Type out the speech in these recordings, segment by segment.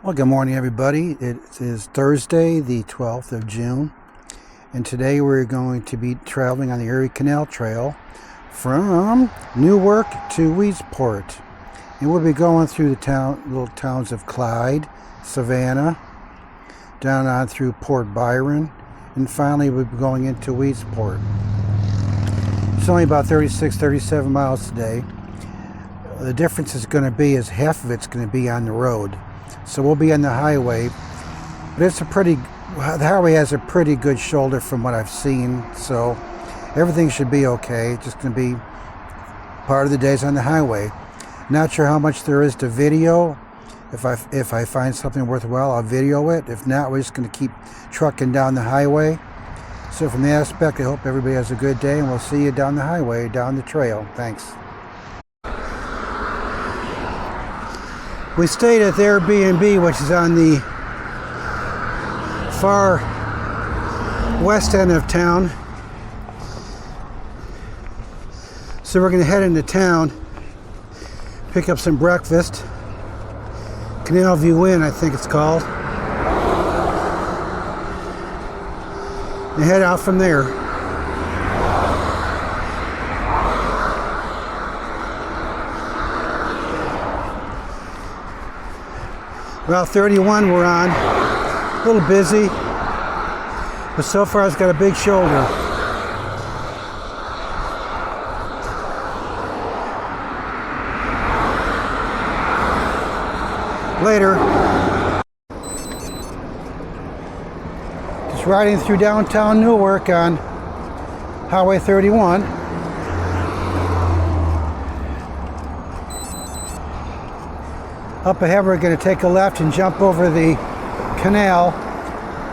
Well, good morning, everybody. It is Thursday, the 12th of June, and today we're going to be traveling on the Erie Canal Trail from Newark to Weedsport. And we'll be going through the little towns of Clyde, Savannah, down on through Port Byron, and finally we'll be going into Weedsport. It's only about 37 miles today. The difference is going to be half of it's going to be on the road. So we'll be on the highway, but the highway has a pretty good shoulder from what I've seen, so everything should be okay. It's just going to be part of the days on the highway. Not sure how much there is to video. If I find something worthwhile, I'll video it. If not, we're just going to keep trucking down the highway. So from the aspect, I hope everybody has a good day, and we'll see you down the highway, down the trail. Thanks. We stayed at the Airbnb, which is on the far west end of town. So we're going to head into town, pick up some breakfast. Canal View Inn, I think it's called. And head out from there. Route 31 we're on, a little busy, but so far it's got a big shoulder. Later. Just riding through downtown Newark on Highway 31. Up ahead, we're going to take a left and jump over the canal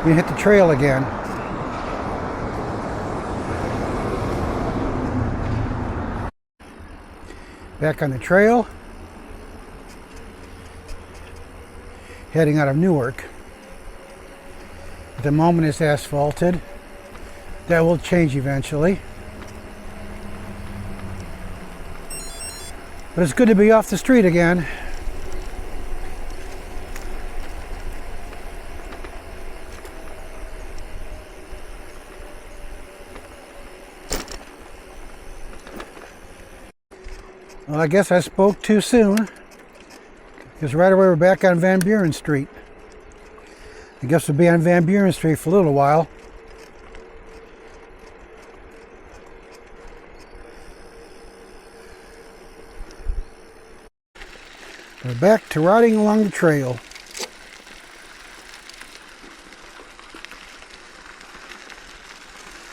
and hit the trail again. Back on the trail, heading out of Newark. At the moment it's asphalted. That will change eventually. But it's good to be off the street again. Well, I guess I spoke too soon, because right away we're back on Van Buren Street. I guess we'll be on Van Buren Street for a little while. We're back to riding along the trail.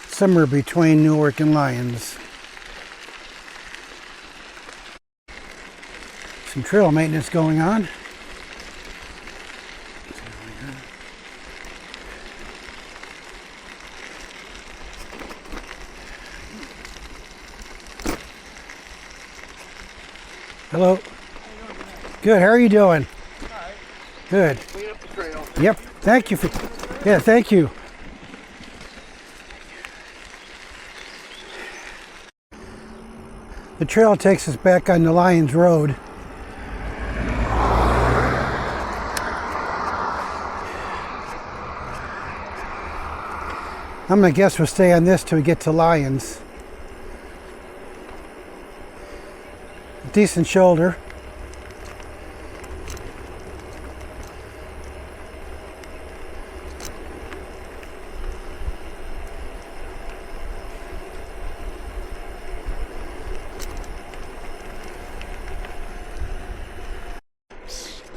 Somewhere between Newark and Lyons. Some trail maintenance going on. Hello. Good. How are you doing? All right. Good. Clean up the trail. Yep. Thank you for. Yeah. Thank you. The trail takes us back on the Lyons Road. I'm going to guess we'll stay on this till we get to Lyons. Decent shoulder.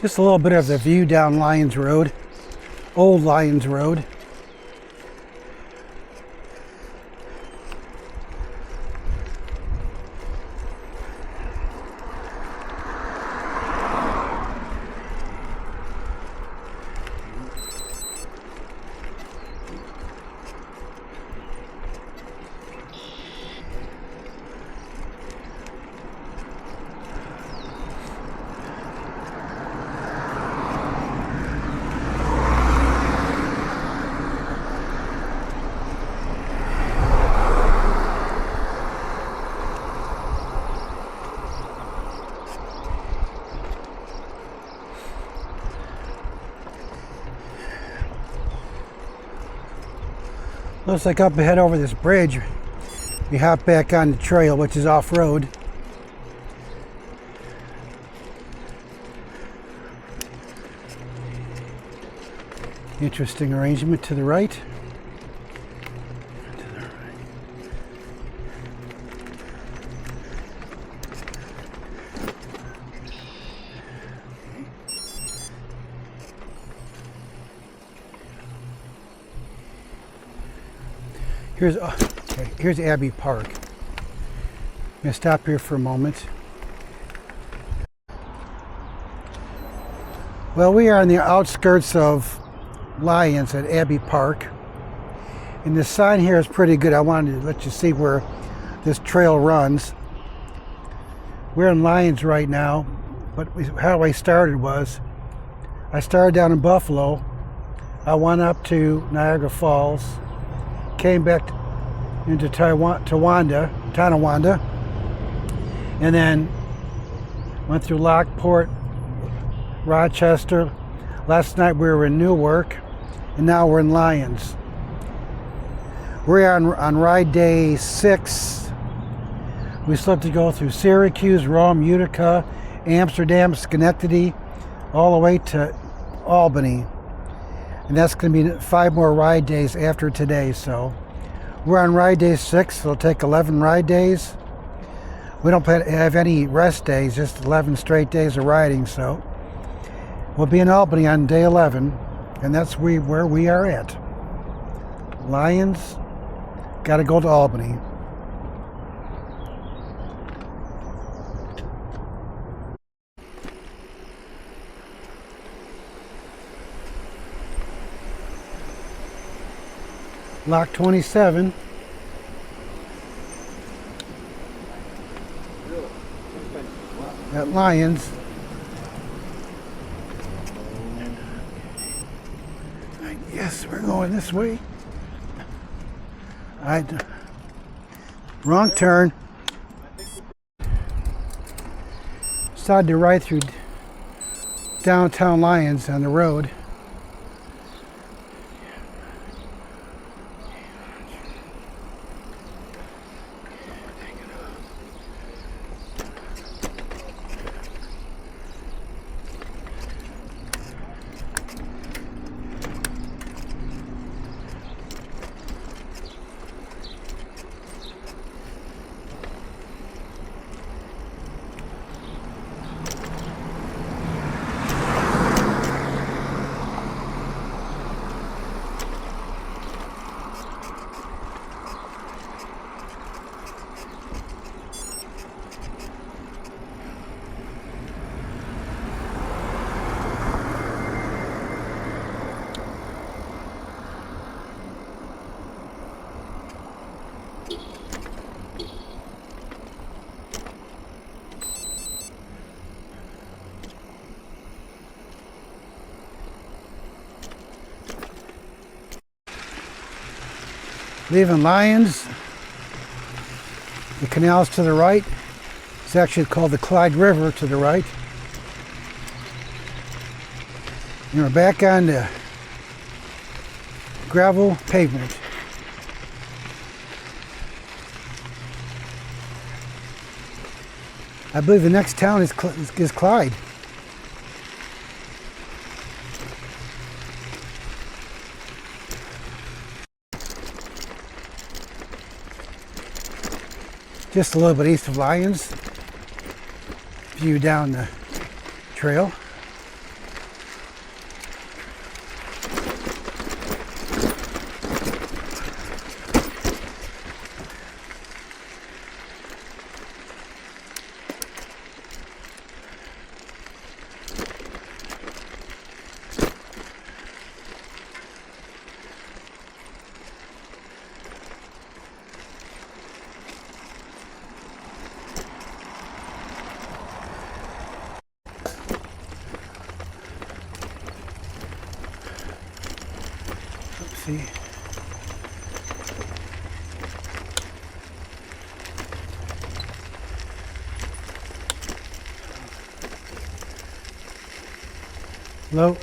Just a little bit of the view down Lyons Road, old Lyons Road. Looks like up ahead over this bridge, we hop back on the trail, which is off-road. Interesting arrangement to the right. Here's Abbey Park. I'm going to stop here for a moment. Well, we are on the outskirts of Lyons at Abbey Park. And the sign here is pretty good. I wanted to let you see where this trail runs. We're in Lyons right now, but how I started was, I started down in Buffalo. I went up to Niagara Falls, came back into Tonawanda, and then went through Lockport, Rochester. Last night we were in Newark, and now we're in Lyons. We're on ride day 6. We still have to go through Syracuse, Rome, Utica, Amsterdam, Schenectady, all the way to Albany. And that's going to be 5 more ride days after today. So we're on ride day 6. It'll take 11 ride days. We don't have any rest days, just 11 straight days of riding. So we'll be in Albany on day 11, and that's where we are at. Lyons, got to go to Albany. Lock 27. At Lyons. I guess we're going this way. Wrong turn. Decided to ride through downtown Lyons on the road. Leaving Lyons, the canal's to the right. It's actually called the Clyde River to the right. And we're back on the gravel pavement. I believe the next town is Clyde. Just a little bit east of Lyons. View down the trail. See. Hello.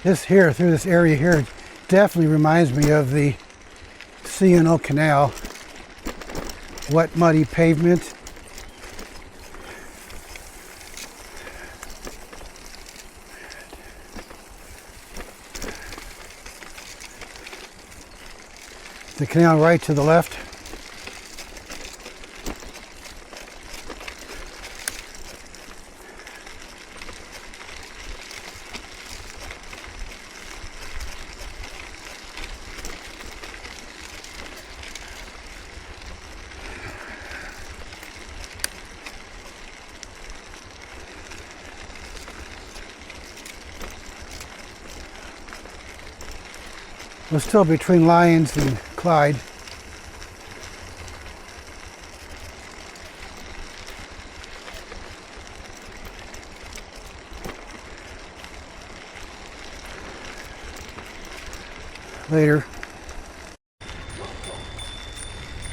This here, through this area here, definitely reminds me of the C&O Canal. Wet, muddy pavement. The canal right to the left. We're still between Lyons and Clyde. Later.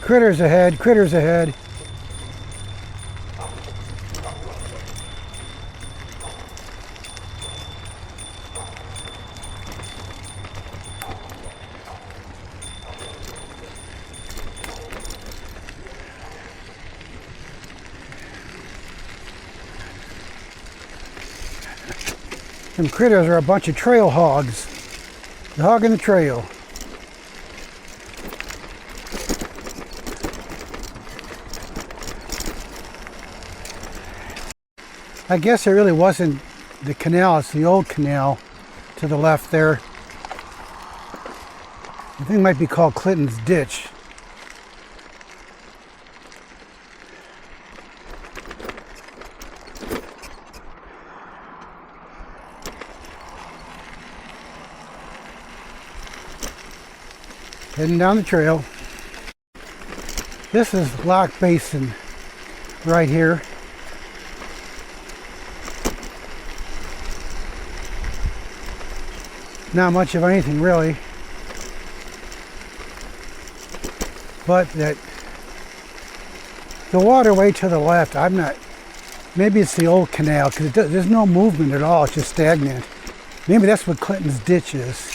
Critters ahead, critters ahead. Them critters are a bunch of trail hogs. They're hogging the trail. I guess it really wasn't the canal, it's the old canal to the left there. I think it might be called Clinton's Ditch. Heading down the trail. This is Lock Basin right here. Not much of anything really, but that the waterway to the left, maybe it's the old canal because there's no movement at all, it's just stagnant. Maybe that's what Clinton's Ditch is.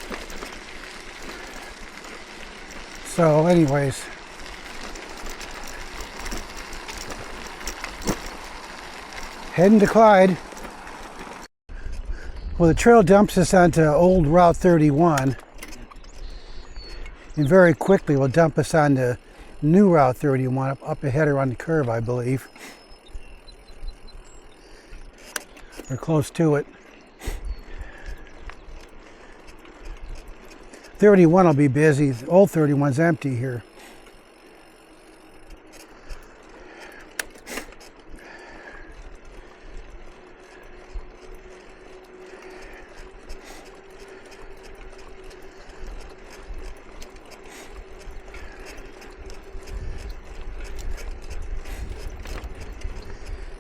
So anyways, heading to Clyde. Well, the trail dumps us onto old Route 31 and very quickly will dump us onto new Route 31 up ahead around the curve, I believe. We're close to it. 31 will be busy. Old 31's empty here.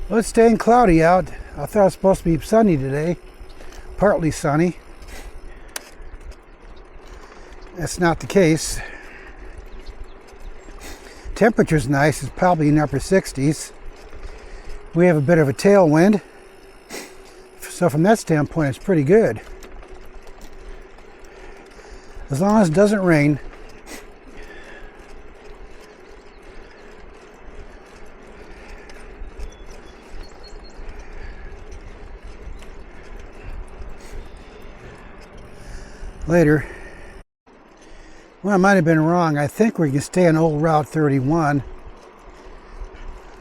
Well, it's staying cloudy out. I thought it was supposed to be sunny today. Partly sunny. That's not the case. Temperature's nice. It's probably in the upper 60s. We have a bit of a tailwind. So from that standpoint, it's pretty good. As long as it doesn't rain. Later. Well, I might have been wrong. I think we can stay on old Route 31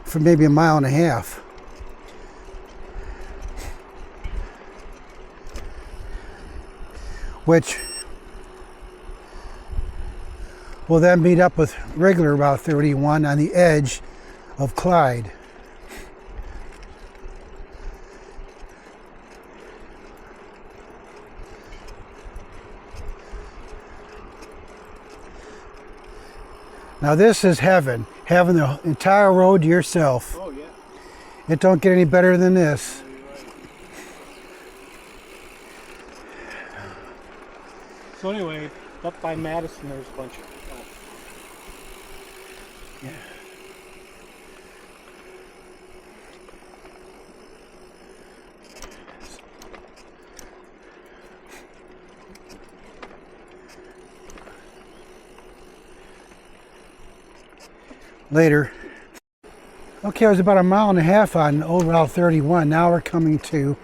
for maybe a mile and a half. Which will then meet up with regular Route 31 on the edge of Clyde. Now this is heaven. Having the entire road to yourself. Oh yeah. It don't get any better than this. So anyway, up by Madison there's a bunch of Yeah. later. Okay, I was about a mile and a half on old Route 31. Now we're coming to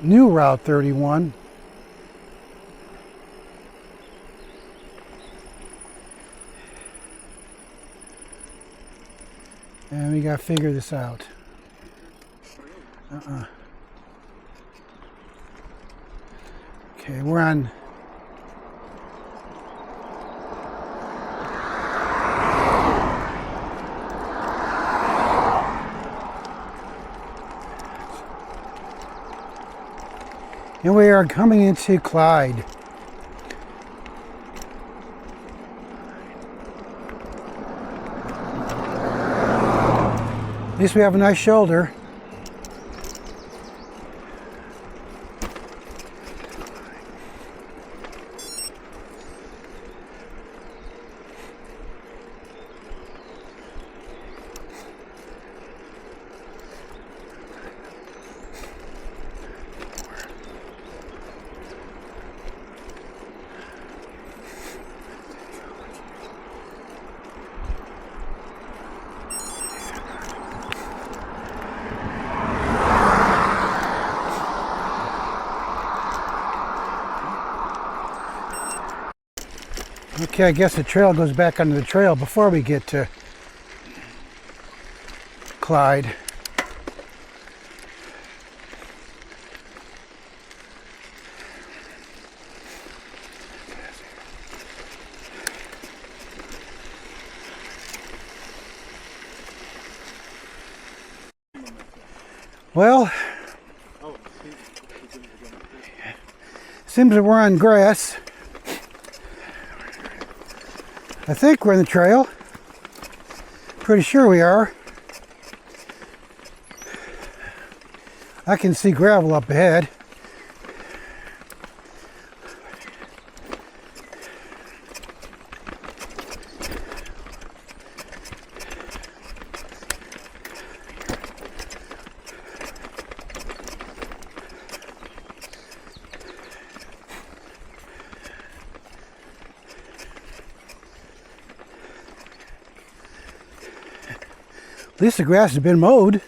new Route 31. And we gotta figure this out. Okay, we're on. And we are coming into Clyde. At least we have a nice shoulder. Okay, I guess the trail goes back onto the trail before we get to Clyde. Well, seems that we're on grass. I think we're in the trail. Pretty sure we are. I can see gravel up ahead. At least the grass has been mowed.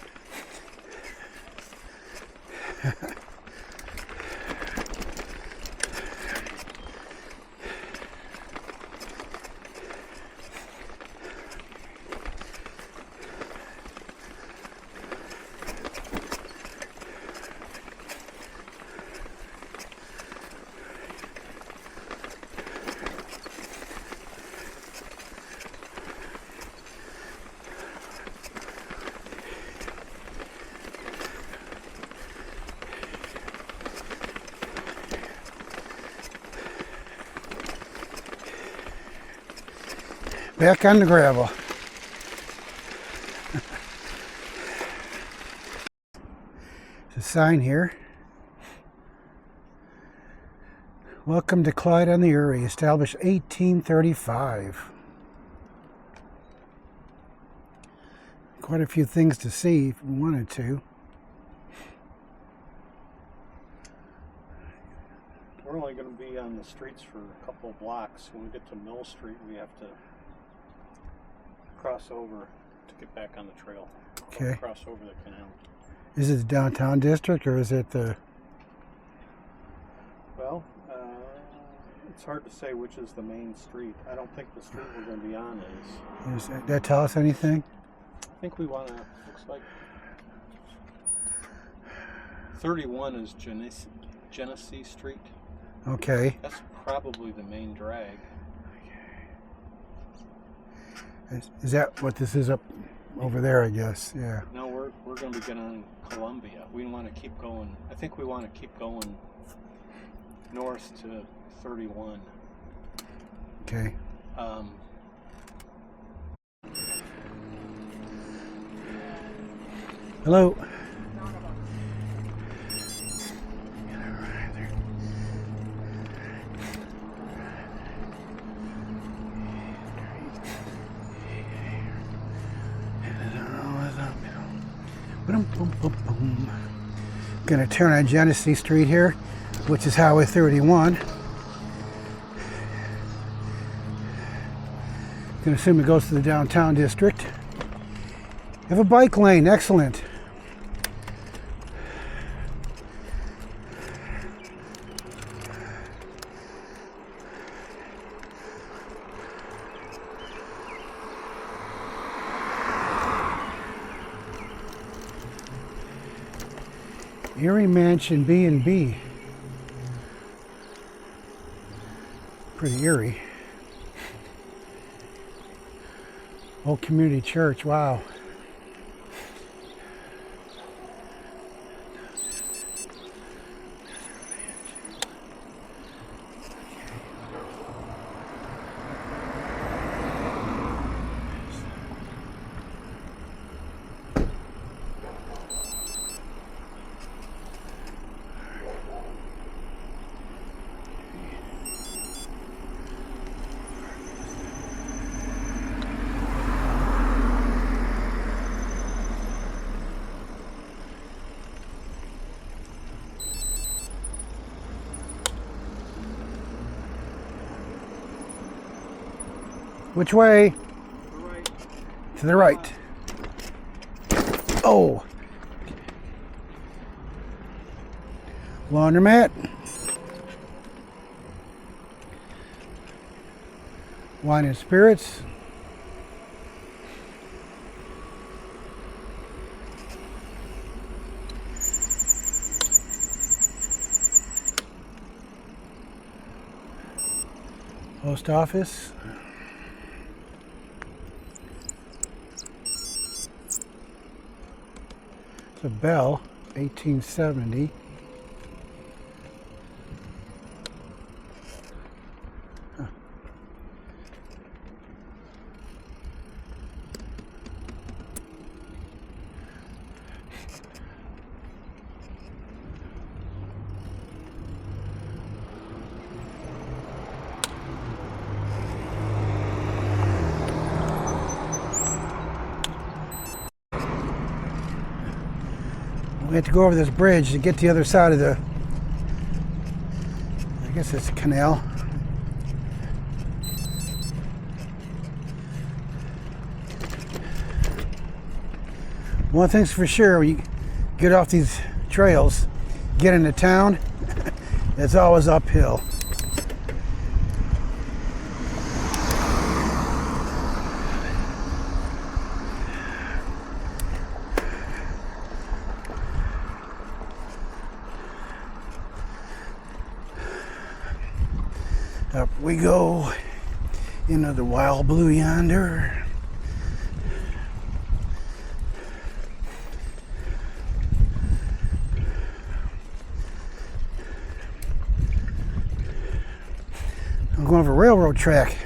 Back on the gravel. There's a sign here. Welcome to Clyde on the Erie, established 1835. Quite a few things to see if we wanted to. We're only going to be on the streets for a couple of blocks. When we get to Mill Street, we have to cross over to get back on the trail. Okay. Cross over the canal. Is it the downtown district or is it the... Well, it's hard to say which is the main street. I don't think the street we're going to be on is. Does that tell us anything? I think we want to, looks like 31 is Genesee Street. Okay. That's probably the main drag. Is that what this is up over there, I guess? Yeah. No, we're going to be getting on Columbia. We want to keep going. I think we want to keep going north to 31. Okay. Hello. Gonna turn on Genesee Street here, which is Highway 31. can assume it goes to the downtown district. You have a bike lane, excellent. Erie Mansion B&B. Pretty eerie. Old Community Church, wow. Which way? Right. To the right. Oh. Laundromat. Wine and spirits. Post office. It's a bell, 1870. Huh. We have to go over this bridge to get to the other side of the, I guess it's a canal. One thing's for sure, when you get off these trails, get into town, it's always uphill. Up we go into the wild blue yonder. I'm going over a railroad track.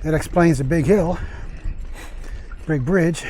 That explains the big hill, big bridge.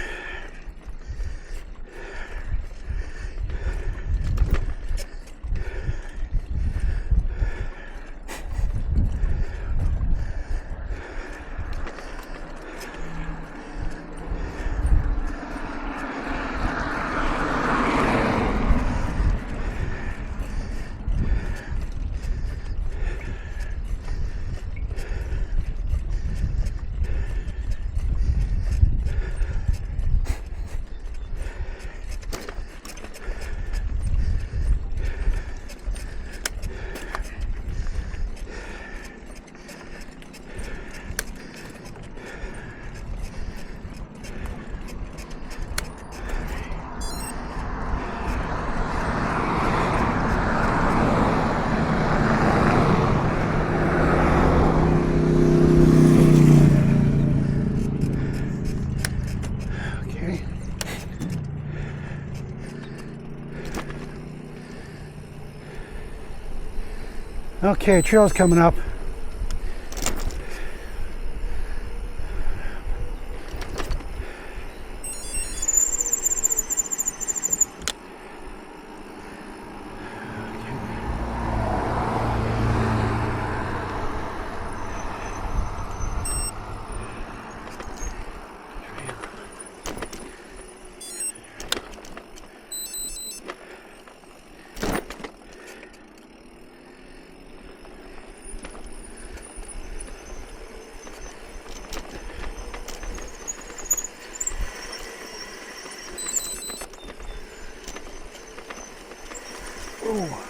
Okay, trail's coming up. Oh.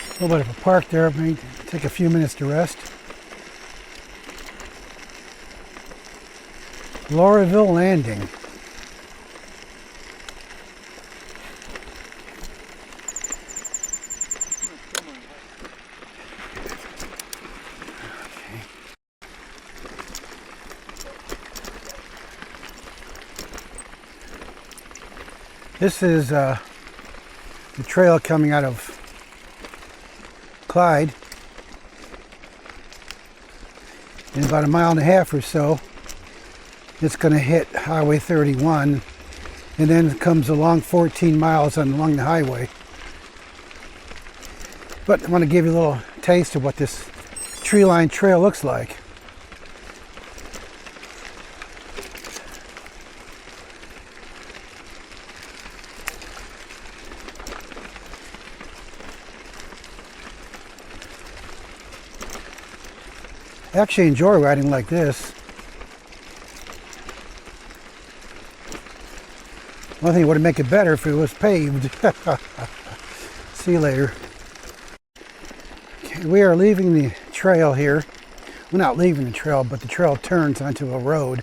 A little bit of a park there. Maybe take a few minutes to rest. Lauraville Landing. This is the trail coming out of Clyde. In about a mile and a half or so, it's going to hit Highway 31, and then it comes along 14 miles along the highway. But I want to give you a little taste of what this tree-lined trail looks like. I actually enjoy riding like this. One thing would make it better if it was paved. See you later. Okay, we are leaving the trail here. We're not leaving the trail, but the trail turns onto a road.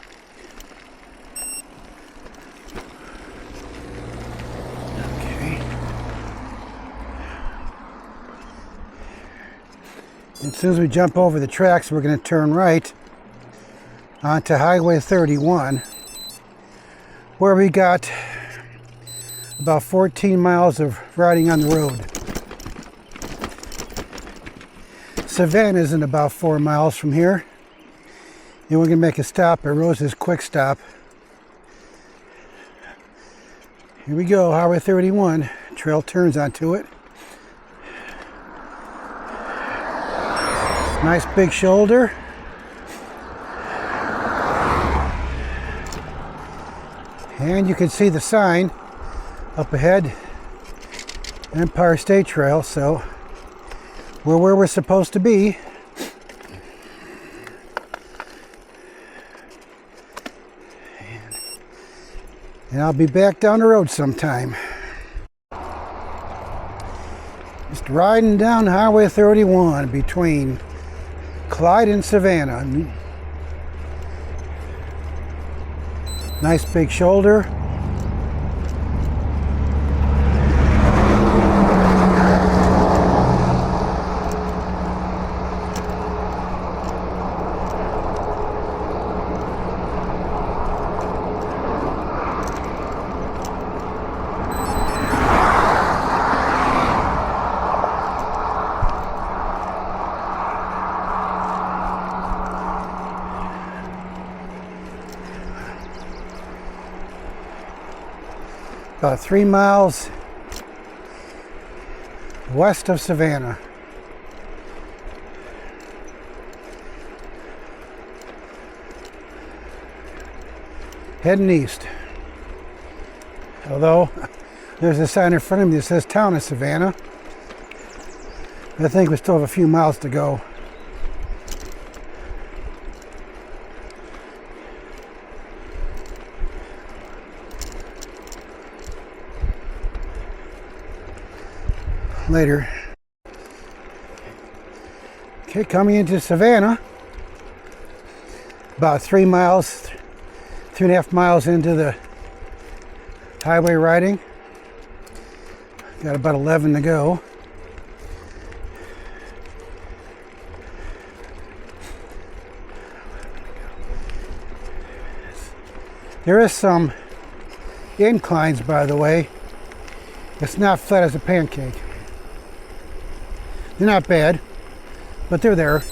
Okay. As soon as we jump over the tracks, we're going to turn right onto Highway 31, where we got about 14 miles of riding on the road. Savannah is in about 4 miles from here. And we're going to make a stop at Rose's Quick Stop. Here we go, Highway 31. Trail turns onto it. Nice big shoulder. And you can see the sign up ahead, Empire State Trail, so we're where we're supposed to be. And I'll be back down the road sometime. Just riding down Highway 31 between Clyde and Savannah. Nice big shoulder. About 3 miles west of Savannah. Heading east. Although there's a sign in front of me that says Town of Savannah. I think we still have a few miles to go. Later. Okay, coming into Savannah, about 3 miles, 3.5 miles into the highway riding. Got about 11 to go. There is some inclines, by the way. It's not flat as a pancake. They're not bad, but they're there.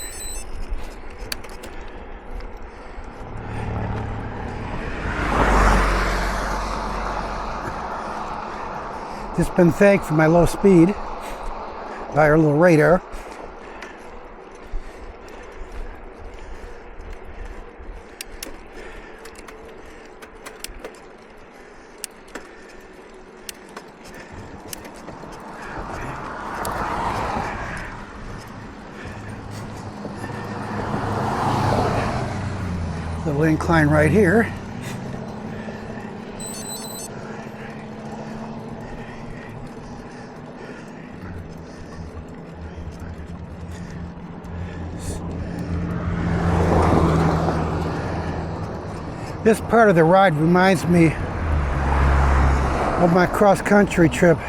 Just been thanked for my low speed by our little radar. little incline right here. This part of the ride reminds me of my cross-country trip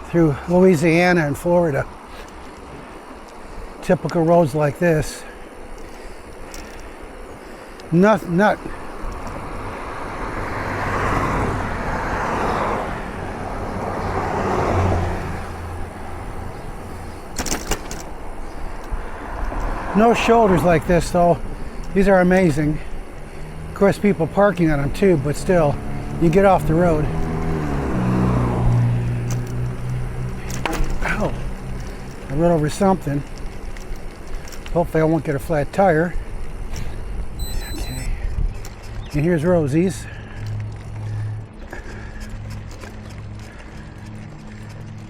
through Louisiana and Florida. Typical roads like this. Not no shoulders like this though. These are amazing. Of course, people parking on them too, but still, you get off the road. Ow! I run over something. Hopefully I won't get a flat tire. Okay. And here's Rosie's.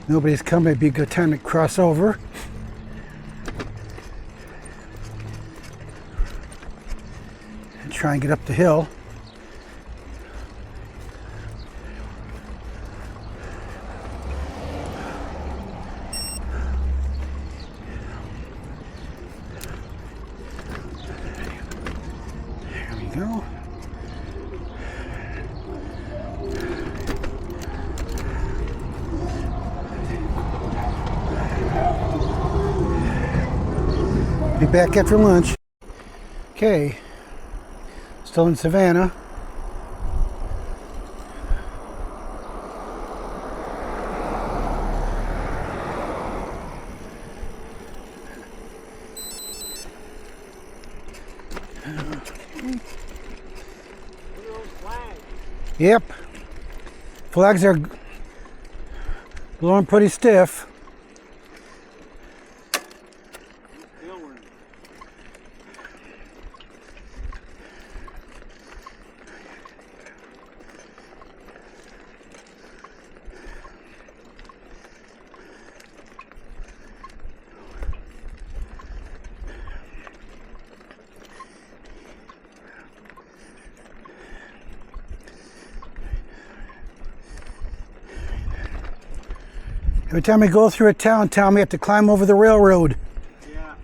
Nobody's coming, it'd be a good time to cross over. And try and get up the hill. There we go. Be back after lunch. Okay, still in Savannah. Yep, flags are blowing pretty stiff. Every time we go through a town, we have to climb over the railroad. Yeah.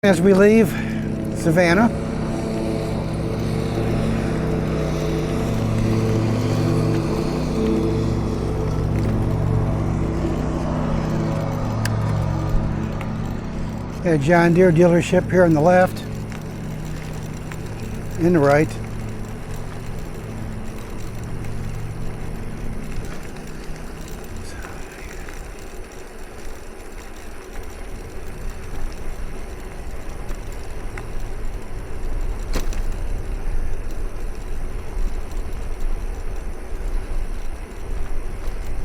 As we leave Savannah, a John Deere dealership here on the left and the right.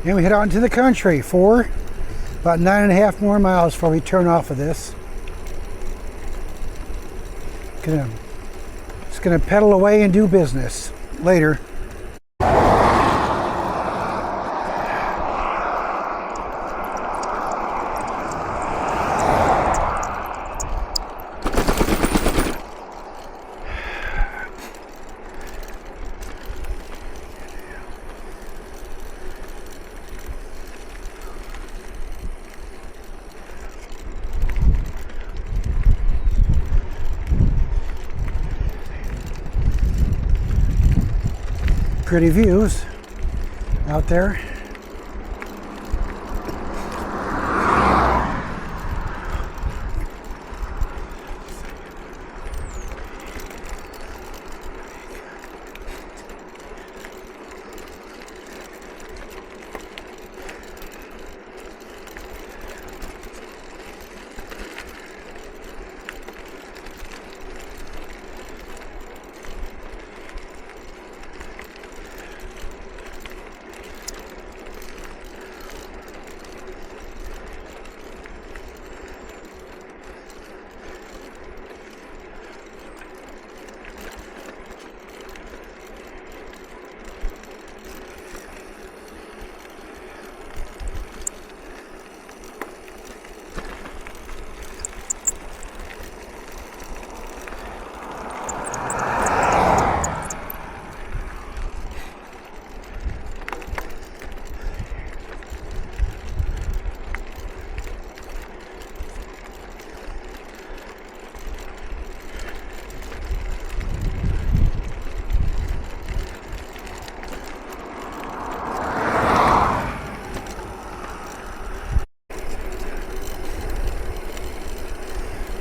And we head out into the country for about 9.5 more miles before we turn off of this. Just gonna pedal away and do business later. Pretty views out there.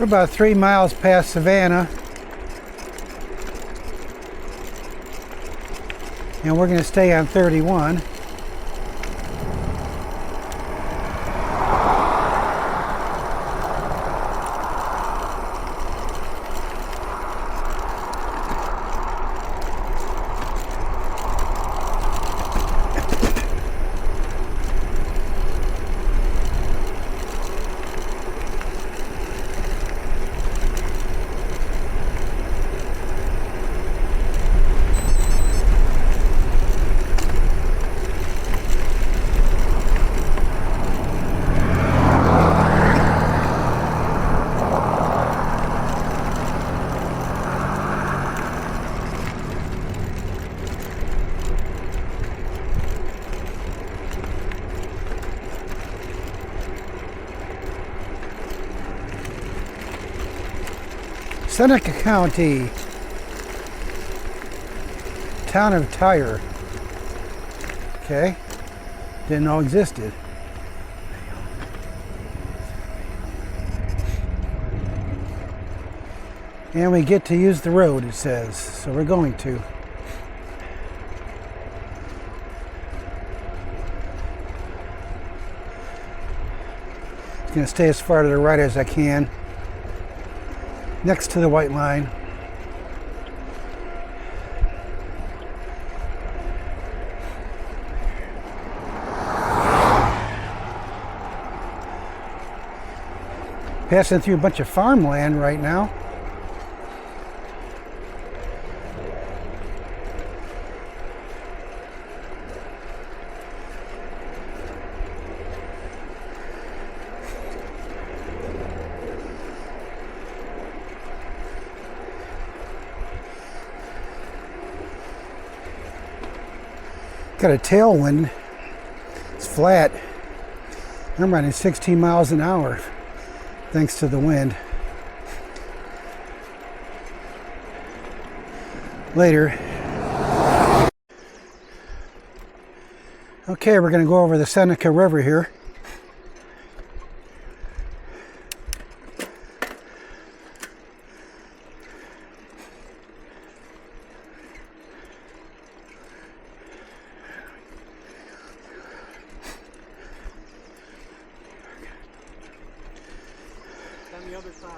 We're about 3 miles past Savannah. And we're going to stay on 31. Seneca County, town of Tyre. Okay, didn't know existed. And we get to use the road, it says, so we're going to. I'm going to stay as far to the right as I can, next to the white line. Passing through a bunch of farmland right now. Got a tailwind. It's flat. I'm running 16 miles an hour thanks to the wind. Later. Okay, we're going to go over the Seneca River here. On the other side.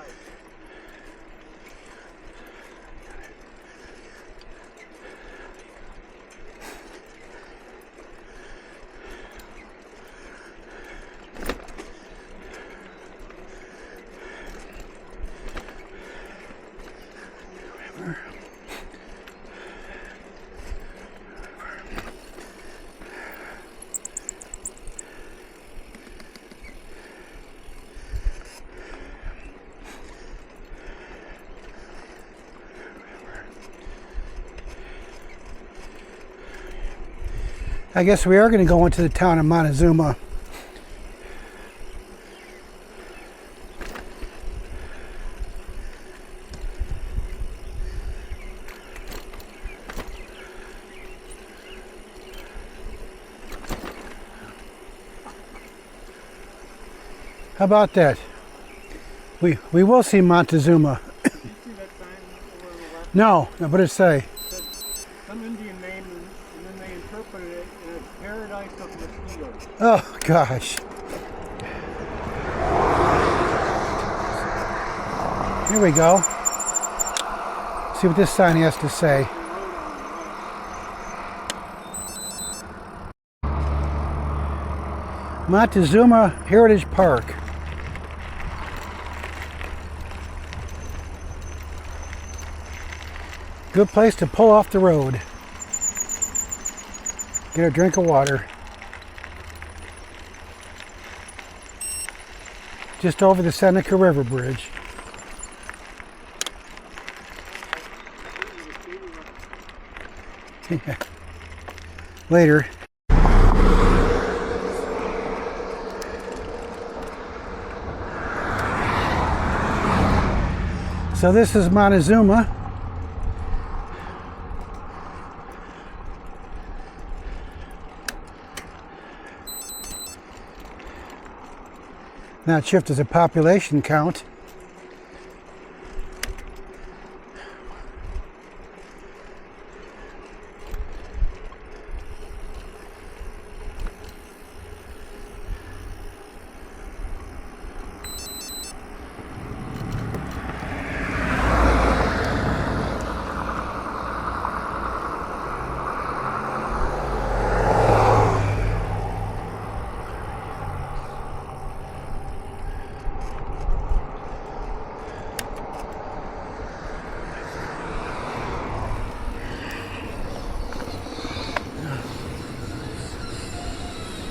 I guess we are going to go into the town of Montezuma. How about that? We will see Montezuma. Did you see that sign over on the left? No, what did it say? It said some Indian name, and then they interpreted it as Paradise of Mosquitoes. Oh, gosh. Here we go. See what this sign has to say. Montezuma Heritage Park. Good place to pull off the road. Get a drink of water. Just over the Seneca River Bridge. Later. So this is Montezuma. Not sure if there's a population count.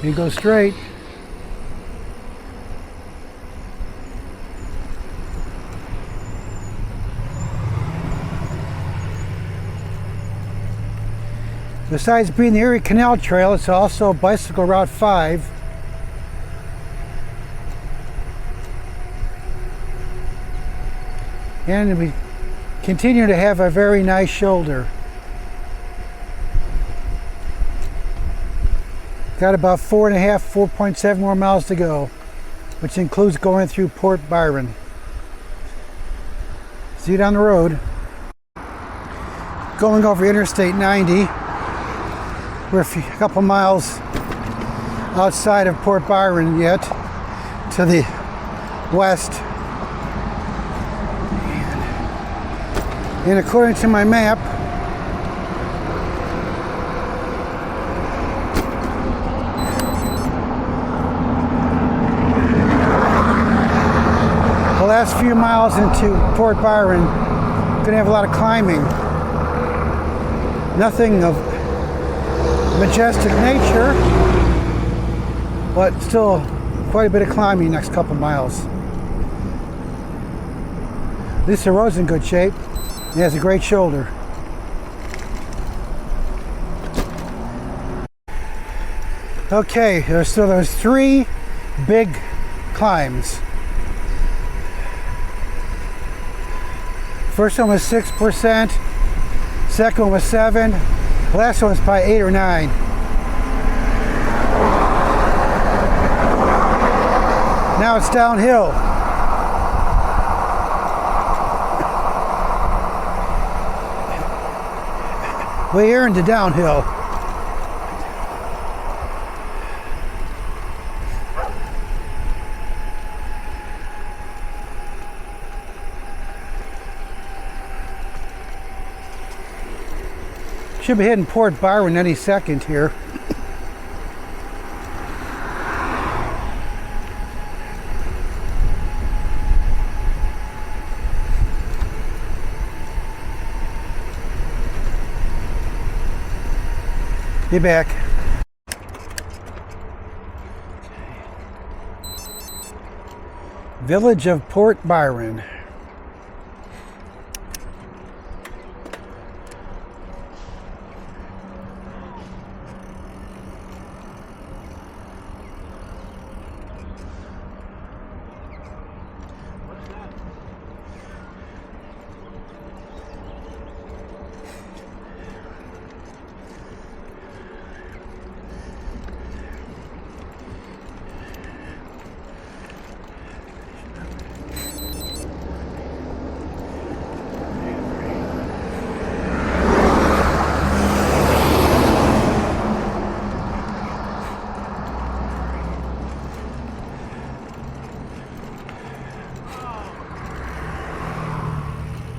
You go straight. Besides being the Erie Canal Trail, it's also Bicycle Route 5. And we continue to have a very nice shoulder. Got about 4.7 more miles to go, which includes going through Port Byron. See you down the road. Going over Interstate 90. We're a couple miles outside of Port Byron yet, to the west. And according to my map, the last few miles into Port Byron, gonna have a lot of climbing. Nothing of majestic nature, but still quite a bit of climbing next couple miles. At least the road's in good shape. It has a great shoulder. Okay, so there's 3 big climbs. First one was 6%, second one was 7%, the last one was probably 8 or 9. Now it's downhill. We're into downhill. Should be hitting Port Byron any second here. Be back. Village of Port Byron.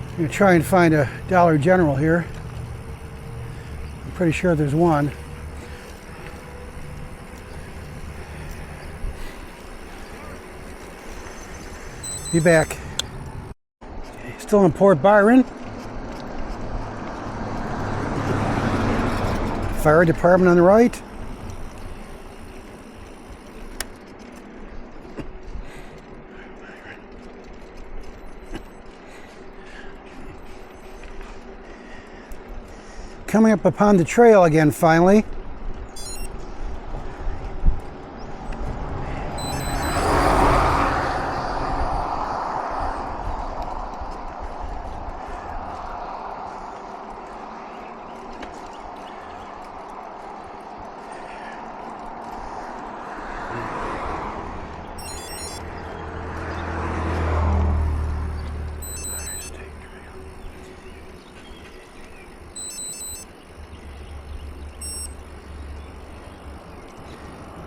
I'm going to try and find a Dollar General here. I'm pretty sure there's one. Be back. Still in Port Byron. Fire department on the right. Coming up upon the trail again finally.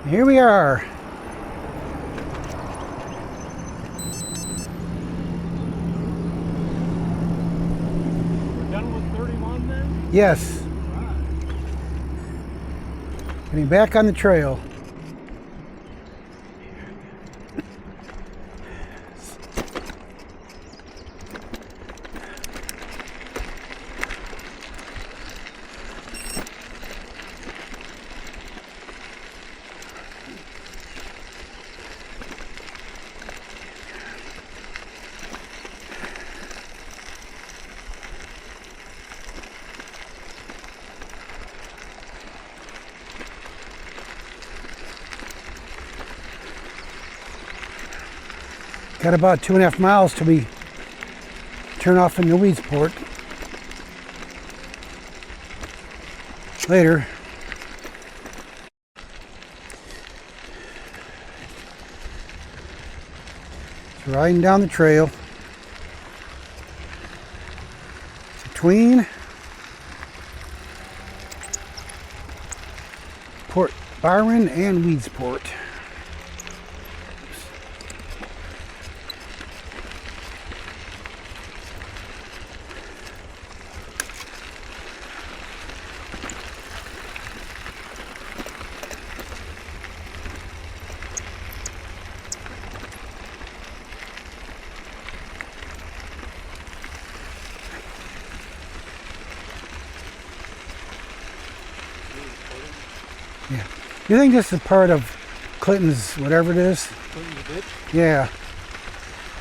Here we are. We're done with 31 then? Yes. Right. Getting back on the trail. Got about 2.5 miles till we turn off into Weedsport. Later. Riding down the trail between Port Byron and Weedsport. Yeah. You think this is part of Clinton's whatever it is? Clinton's ditch? Yeah.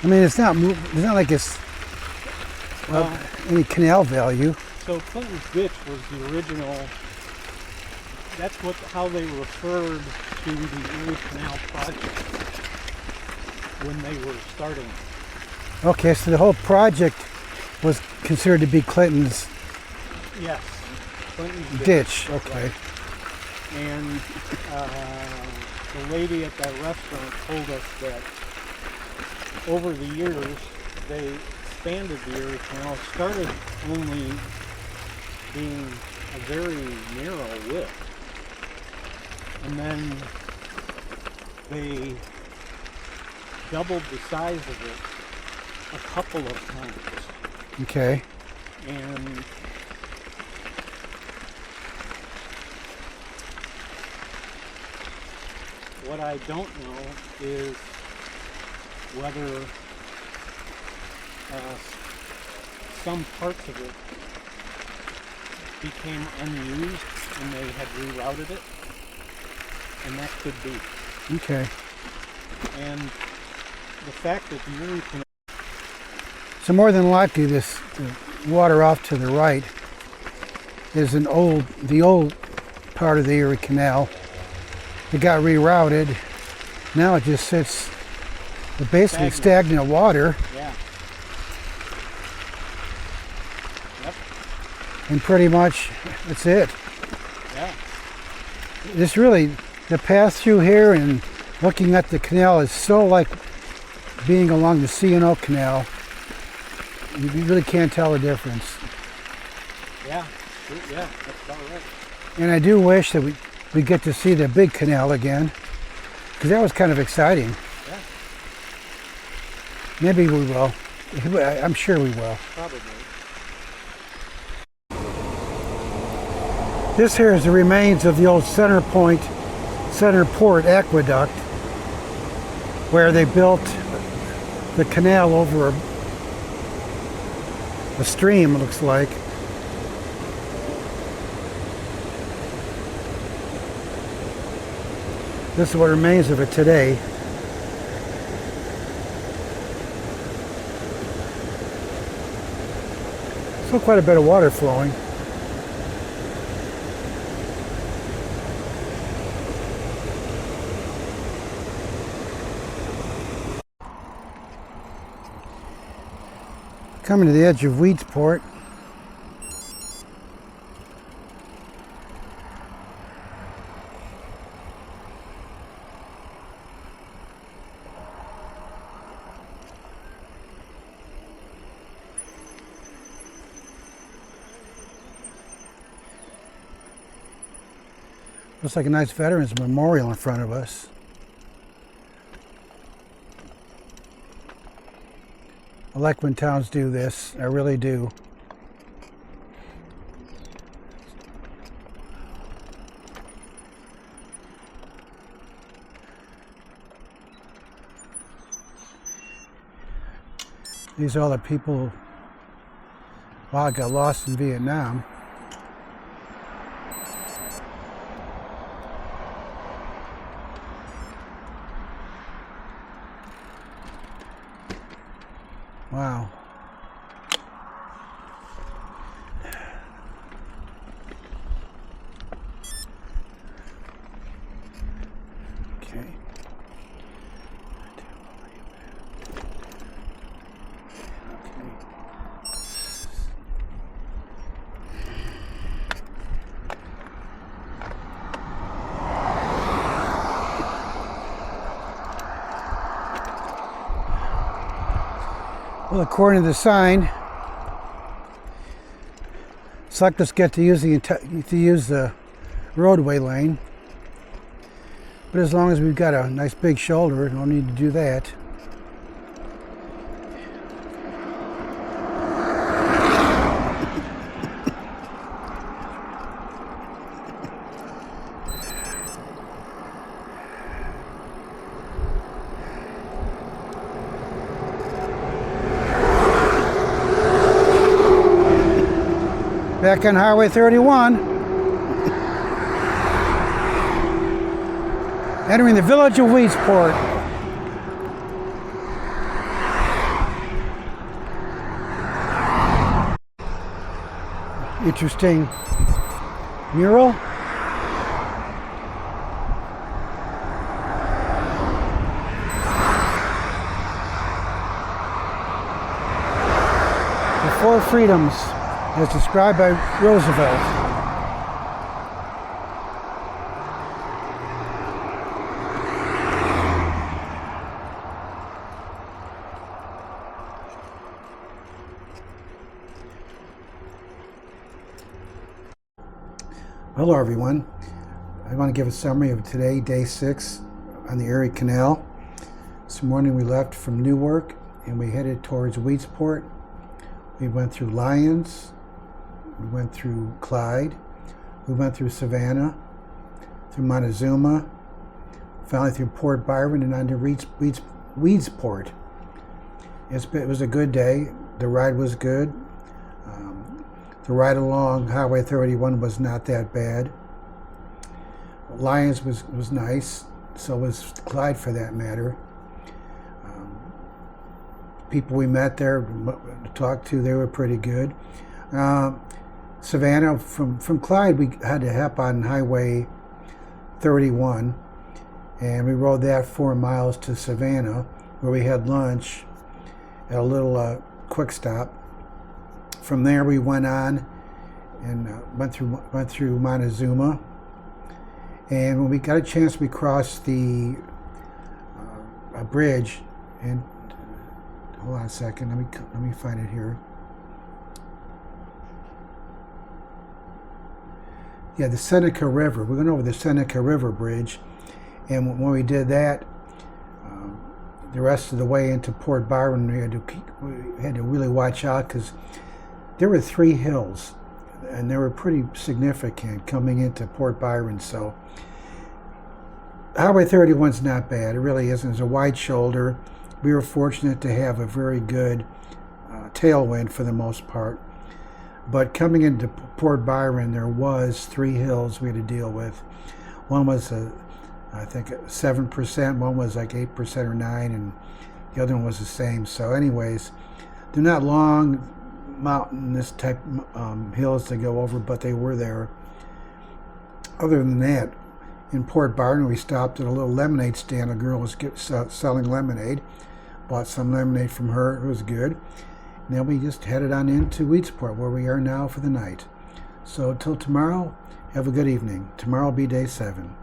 I mean, it's not like it's any canal value. So Clinton's ditch was the original. That's how they referred to the Erie Canal project when they were starting. Okay, so the whole project was considered to be Clinton's Yes, Clinton's ditch. Okay. Right. And the lady at that restaurant told us that over the years they expanded the Erie Canal. It started only being a very narrow width, and then they doubled the size of it a couple of times. Okay. And what I don't know is whether some parts of it became unused and they had rerouted it, and that could be. Okay. And the fact that the Erie Canal, So more than likely, the water off to the right is the old part of the Erie Canal. It got rerouted. Now it just sits with basically stagnant water. yeah, yep, And pretty much that's it. yeah, This really, the path through here and looking at the canal is so like being along the C&O Canal. You really can't tell the difference. yeah, yeah, that's about right. And I do wish that we get to see the big canal again, because that was kind of exciting. Yeah, Maybe we will. I'm sure we will. probably. This here is the remains of the old Center Port aqueduct, where they built the canal over a stream, it looks like. This is what remains of it today. Still quite a bit of water flowing. Coming to the edge of Weedsport. Looks like a nice Veterans Memorial in front of us. I like when towns do this. I really do. These are all the people who got lost in Vietnam. Wow. Okay. Well, according to the sign, cyclists get to use the roadway lane. But as long as we've got a nice big shoulder, no need to do that. Back on Highway 31. Entering the village of Weedsport. Interesting mural. The Four Freedoms, as described by Roosevelt. Hello everyone. I want to give a summary of today, day 6 on the Erie Canal. This morning we left from Newark and we headed towards Weedsport. We went through Lyons, we went through Clyde, we went through Savannah, through Montezuma, finally through Port Byron and on to Weedsport. It was a good day. The ride was good. The ride along Highway 31 was not that bad. Lyons was nice, so was Clyde for that matter. People we met there to talk to, they were pretty good. Savannah, from Clyde, we had to hop on Highway 31, and we rode that 4 miles to Savannah, where we had lunch at a little quick stop. From there, we went on and went through Montezuma, and when we got a chance, we crossed a bridge. And hold on a second, let me find it here. Yeah, the Seneca River. We went over the Seneca River Bridge, and when we did that, the rest of the way into Port Byron, we had to really watch out because there were 3 hills, and they were pretty significant coming into Port Byron. So Highway 31's not bad. It really isn't. It's a wide shoulder. We were fortunate to have a very good tailwind for the most part. But coming into Port Byron, there was 3 hills we had to deal with. One was, I think, 7%. One was like 8% or 9%, and the other one was the same. So anyways, they're not long mountainous type hills to go over, but they were there. Other than that, in Port Byron, we stopped at a little lemonade stand. A girl was selling lemonade. Bought some lemonade from her. It was good. And then we just headed on into Weedsport, where we are now for the night. So until tomorrow, have a good evening. Tomorrow will be day 7.